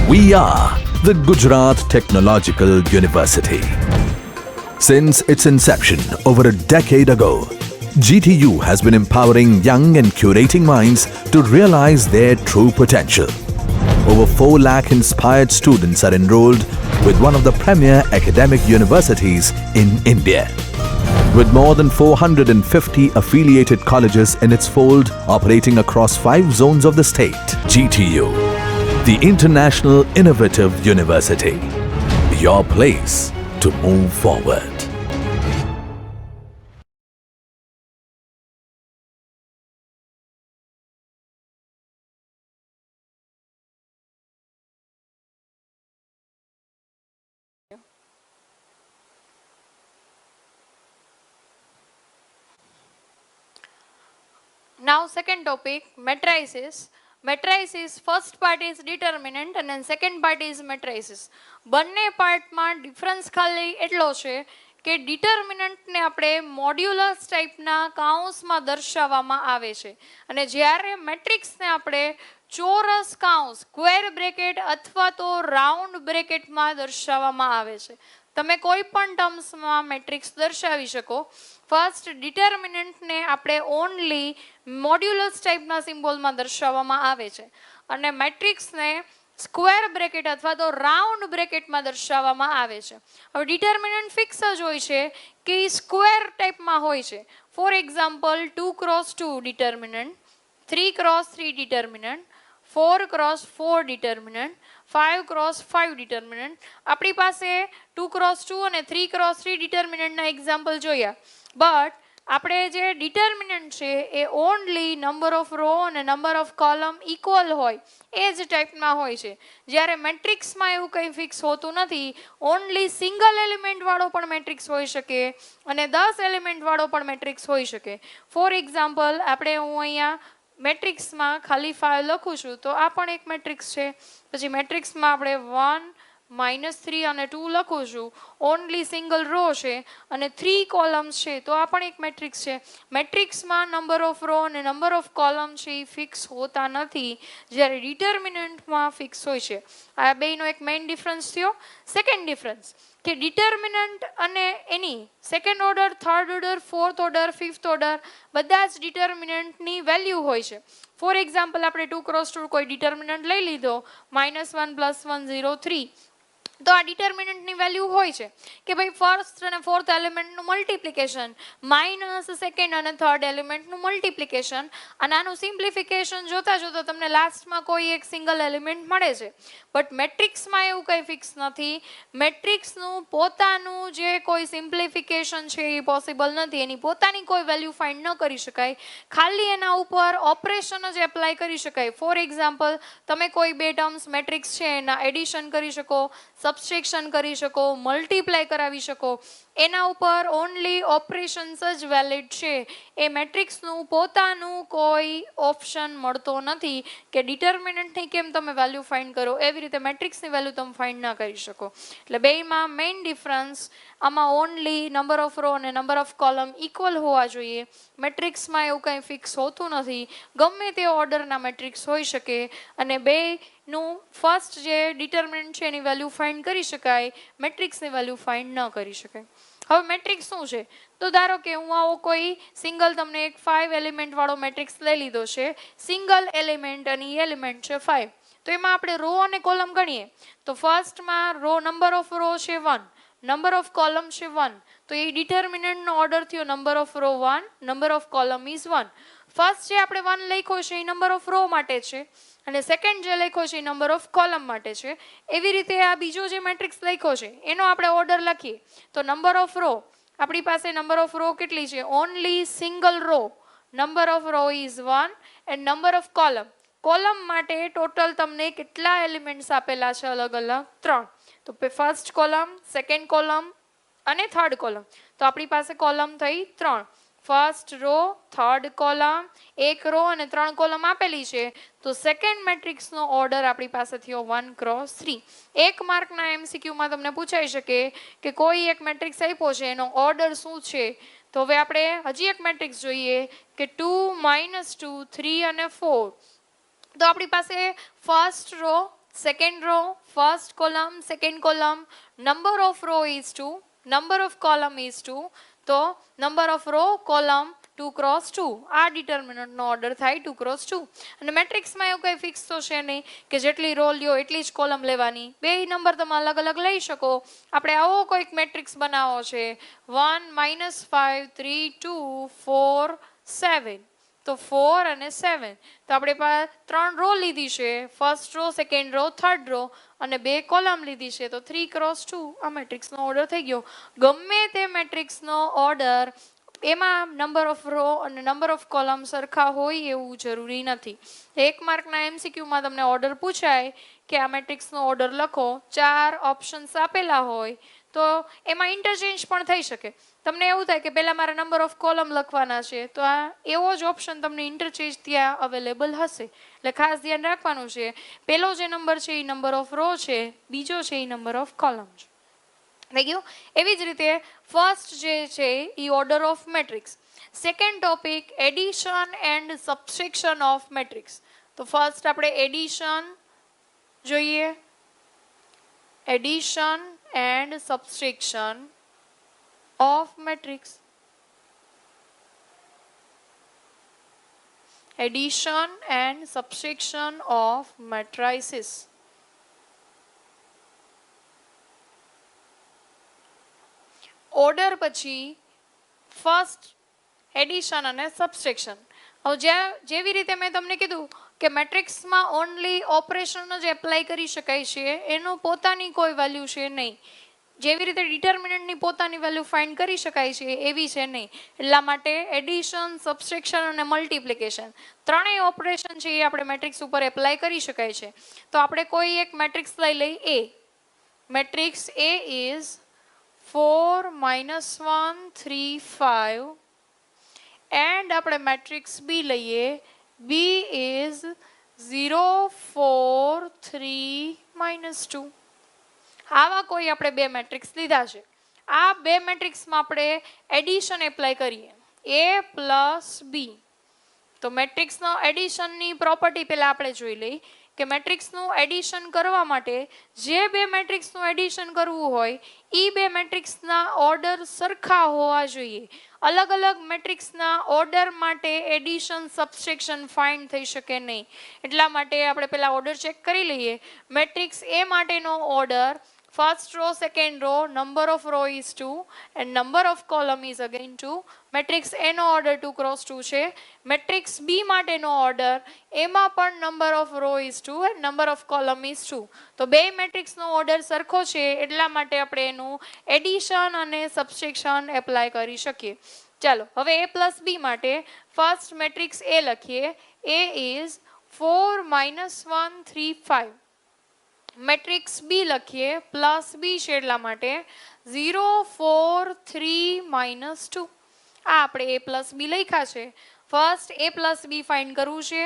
We are the Gujarat Technological University. Since its inception over a decade ago, GTU has been empowering young and curating minds to realize their true potential. Over 4 lakh inspired students are enrolled with one of the premier academic universities in India. With more than 450 affiliated colleges in its fold operating across 5 zones of the state, GTU, the International Innovative University, your place to move forward. Now second topic, matrices. Matrices, first part is determinant and then second part is matrices. બંને પાર્ટમાં difference ખાલી એટલો છે કે ડિટર્મિનન્ટને આપણે modulus ટાઈપના કાઉન્સમાં દર્શાવવામાં આવે છે અને જ્યારે મેટ્રિક્સને આપણે ચોરસ કાઉન્સ સ્ક્વેર બ્રેકેટ અથવા તો રાઉન્ડ બ્રેકેટમાં દર્શાવવામાં આવે છે. તમે કોઈ પણ ટર્મ્સમાં મેટ્રિક્સ દર્શાવી શકો. ફર્સ્ટ ડિટર્મિનન્ટને આપણે ઓનલી મોડ્યુલસ ટાઈપના સિમ્બોલમાં દર્શાવવામાં આવે છે અને મેટ્રિક્સને સ્ક્વેર બ્રેકેટ અથવા તો રાઉન્ડ બ્રેકેટમાં દર્શાવવામાં આવે છે. હવે ડિટર્મિનન્ટ ફિક્સ જ હોય છે કે સ્ક્વેર ટાઈપમાં હોય છે. For example 2x2 determinant, 3x3 determinant, 4x4 determinant, 5x5 determinant. આપણી પાસે 2x2 અને 3x3 ડિટર્મિનન્ટના એક્ઝામ્પલ જોયા. બટ આપણે જે ડિટર્મિનન્ટ છે એ ઓનલી નંબર ઓફ રો અને નંબર ઓફ કોલમ ઇક્વલ હોય એ જ ટાઈપના હોય છે. જ્યારે મેટ્રિક્સમાં એવું કંઈ ફિક્સ હોતું નથી. ઓનલી સિંગલ એલિમેન્ટવાળો પણ મેટ્રિક્સ હોઈ શકે અને 10 એલિમેન્ટવાળો પણ મેટ્રિક્સ હોઈ શકે. ફોર એક્ઝામ્પલ આપણે હું અહીંયા મેટ્રિક્સમાં ખાલી 5 લખું છું તો આ પણ એક મેટ્રિક્સ છે. પછી મેટ્રિક્સમાં આપણે 1, -3 અને 2 લખું છું. ઓનલી સિંગલ રો છે અને 3 કોલમ્સ છે તો આ પણ એક મેટ્રિક્સ છે. મેટ્રિક્સમાં નંબર ઓફ રો અને નંબર ઓફ કોલમ છે એ ફિક્સ હોતા નથી, જ્યારે ડિટર્મિનન્ટમાં ફિક્સ હોય છે. આ બેનો એક મેઇન ડિફરન્સ થયો. સેકન્ડ ડિફરન્સ કે ડિટર્મિનન્ટ અને એની second order, third order, fourth order, fifth order બધા જ ડિટર્મિનન્ટની વેલ્યુ હોય છે. ફોર એક્ઝામ્પલ આપણે 2x2 કોઈ ડિટર્મિનન્ટ લઈ લીધો, -1 + 1 0 3. તો આ ડિટર્મિનન્ટની વેલ્યુ હોય છે કે ભાઈ ફર્સ્ટ અને ફોર્થ એલિમેન્ટનું મલ્ટિપ્લિકેશન માઇનસ સેકન્ડ અને થર્ડ એલિમેન્ટનું મલ્ટિપ્લિકેશન. અને આનું સિમ્પ્લિફિકેશન જોતા જોતા તમને લાસ્ટમાં કોઈ એક સિંગલ એલિમેન્ટ મળે છે. બટ મેટ્રિક્સમાં એવું કંઈ ફિક્સ નથી. મેટ્રિક્સનું પોતાનું જે કોઈ સિમ્પ્લિફિકેશન છે એ પોસિબલ નથી. એની પોતાની કોઈ વેલ્યુ ફાઇન્ડ ન કરી શકાય. ખાલી એના ઉપર ઓપરેશન જ એપ્લાય કરી શકાય. ફોર એક્ઝામ્પલ તમે કોઈ 2 ટર્મ્સ મેટ્રિક્સ છે એના એડિશન કરી શકો, સબસ્ટ્રેક્શન કરી શકો, મલ્ટીપ્લાય કરાવી શકો. એના ઉપર ઓનલી ઓપરેશન્સ જ વેલિડ છે. એ મેટ્રિક્સનું પોતાનું કોઈ ઓપ્શન મળતો નથી કે ડિટર્મિનન્ટની કેમ તમે વેલ્યુ ફાઇન્ડ કરો એવી રીતે મેટ્રિક્સની વેલ્યુ તમે ફાઇન્ડ ના કરી શકો. એટલે બેમાં મેઇન ડિફરન્સ આમાં ઓનલી નંબર ઓફ રો અને નંબર ઓફ કોલમ ઇક્વલ હોવા જોઈએ. મેટ્રિક્સમાં એવું કંઈ ફિક્સ હોતું નથી. ગમે તે ઓર્ડરના મેટ્રિક્સ હોઈ શકે અને બેનું ફર્સ્ટ જે ડિટર્મિનન્ટ છે એની વેલ્યુ ફાઇન્ડ કરી શકાય, મેટ્રિક્સની વેલ્યુ ફાઇન્ડ ન કરી શકાય. હવે મેટ્રિક્સ શું છે? તો ધારો કે હું આવો કોઈ સિંગલ તમને એક 5 એલિમેન્ટ વાળો મેટ્રિક્સ લઈ લીધો છે. સિંગલ એલિમેન્ટ અને એલિમેન્ટ છે 5. તો એમાં આપણે રો અને કોલમ ગણીએ તો ફર્સ્ટમાં રો નંબર ઓફ રો છે 1, નંબર ઓફ કોલમ છે 1. તો એ ડિટર્મિનન્ટનો ઓર્ડર થયો number of row 1, number of column is 1. First જે આપણે 1 લખ્યો છે એ નંબર ઓફ રો માટે છે અને સેકન્ડ જે લખ્યો છે એ નંબર ઓફ કોલમ માટે છે. એવી રીતે આ બીજો જે મેટ્રિક્સ લખ્યો છે એનો આપણે ઓર્ડર લખીએ તો નંબર ઓફ રો આપણી પાસે નંબર ઓફ રો કેટલી છે? Only single row number of row is 1 and number of column, column માટે ટોટલ તમને કેટલા એલિમેન્ટ્સ આપેલા છે? અલગ અલગ 3. તો ફર્સ્ટ કોલમ, સેકન્ડ કોલમ અને થર્ડ કોલમ. તો આપણી પાસે કોલમ થઈ 3. First row, third column, 1 row અને 3 કોલમ આપેલી છે. તો સેકન્ડ મેટ્રિક્સનો ઓર્ડર આપણી પાસે થયો 1x3. 1 માર્કના MCQમાં તમને પૂછાઈ શકે કે કોઈ એક મેટ્રિક્સ આપ્યો છે એનો ઓર્ડર શું છે? તો હવે આપણે હજી એક મેટ્રિક્સ જોઈએ કે 2, -2, 3 અને 4. તો આપણી પાસે first row, second row, first column, second column, number of row is 2, number of column is 2, તો number of row, column 2 cross 2, આ ડિટર્મિનન્ટનો ઓર્ડર થાય 2 cross 2. અને મેટ્રિક્સમાં એવું કંઈ ફિક્સ તો છે નહીં કે જેટલી રો લ્યો એટલી જ કોલમ લેવાની, બે નંબર તમે અલગ અલગ લઈ શકો. આપણે આવો કોઈક મેટ્રિક્સ બનાવો છે 1 -5 3 2 4 7, તો 4 અને 7, તો આપણે પાસે 3 રો લીધી છે, first row, second row, third row, અને બે કોલમ લીધી છે, તો 3 cross 2 આ મેટ્રિક્સનો ઓર્ડર થઈ ગયો. ગમે તે મેટ્રિક્સનો ઓર્ડર એમાં નંબર ઓફ રો અને નંબર ઓફ કોલમ સરખા હોય એવું જરૂરી નથી. એક માર્કના એમસીક્યુમાં તમને ઓર્ડર પૂછાય કે આ મેટ્રિક્સનો ઓર્ડર લખો, 4 ઓપ્શન્સ આપેલા હોય તો એમાં ઇન્ટરચેન્જ પણ થઈ શકે. તમને એવું થાય કે પહેલાં મારે નંબર ઓફ કોલમ લખવાના છે, તો આ એવો જ ઓપ્શન તમને ઇન્ટરચેન્જ ત્યાં અવેલેબલ હશે. એટલે ખાસ ધ્યાન રાખવાનું છે, પહેલો જે નંબર છે એ નંબર ઓફ રો છે, બીજો છે એ નંબર ઓફ કોલમ છે. થઈ ગયું. એવી જ રીતે ફર્સ્ટ જે છે એ order of matrix. Second topic addition and subtraction of matrix. તો ફર્સ્ટ આપણે એડિશન જોઈએ, addition and subtraction of matrix. Addition and subtraction of matrices. Order પછી ફર્સ્ટ એડિશન અને સબસ્ટ્રેક્શન. હવે જેવી રીતે મેં તમને કીધું કે મેટ્રિક્સમાં ઓનલી ઓપરેશન જ એપ્લાય કરી શકાય છે, એનું પોતાની કોઈ વેલ્યુ છે નહીં. જેવી રીતે ડિટર્મિનન્ટની પોતાની વેલ્યુ ફાઇન્ડ કરી શકાય છે એવી છે નહીં. એટલા માટે એડિશન, સબસ્ટ્રેક્શન અને મલ્ટિપ્લિકેશન ત્રણેય ઓપરેશન છે એ આપણે મેટ્રિક્સ ઉપર એપ્લાય કરી શકાય છે. તો આપણે કોઈ એક મેટ્રિક્સ લઈ લઈ એ. મેટ્રિક્સ એ ઇઝ 4 -1 3 5 એન્ડ આપણે મેટ્રિક્સ બી લઈએ, બી ઇઝ 0 4 3 -2. આવા કોઈ આપણે બે મેટ્રિક્સ લીધા છે. આ બે મેટ્રિક્સમાં આપણે એડિશન એપ્લાય કરીએ, એ પ્લસ બી. તો મેટ્રિક્સનો એડિશનની પ્રોપર્ટી પહેલાં આપણે જોઈ લઈ કે મેટ્રિક્સનું એડિશન કરવા માટે જે બે મેટ્રિક્સનું એડિશન કરવું હોય એ બે મેટ્રિક્સના ઓર્ડર સરખા હોવા જોઈએ. અલગ અલગ મેટ્રિક્સના ઓર્ડર માટે એડિશન, સબસ્ટ્રેક્શન ફાઇન્ડ થઈ શકે નહીં. એટલા માટે આપણે પહેલાં ઓર્ડર ચેક કરી લઈએ. મેટ્રિક્સ એ માટેનો order first row, second row, number of row is 2 and number of column is again 2. Matrix A નો ઓર્ડર 2 cross 2 છે. મેટ્રિક્સ B માટેનો ઓર્ડર એમાં પણ number of row is 2 and number of column is 2. તો બે મેટ્રિક્સનો order સરખો છે એટલા માટે આપણે એનું એડિશન અને સબસ્ટ્રેક્શન એપ્લાય કરી શકીએ. ચાલો હવે A પ્લસ B માટે ફર્સ્ટ મેટ્રિક્સ A લખીએ. A is 4 -1 3 5. મેટ્રિક્સ બી લખીએ, પ્લસ બી છે એટલા માટે 0 4 3 -2. આ આપણે એ પ્લસ બી લખ્યા છે. ફર્સ્ટ એ પ્લસ બી ફાઇન્ડ કરવું છે.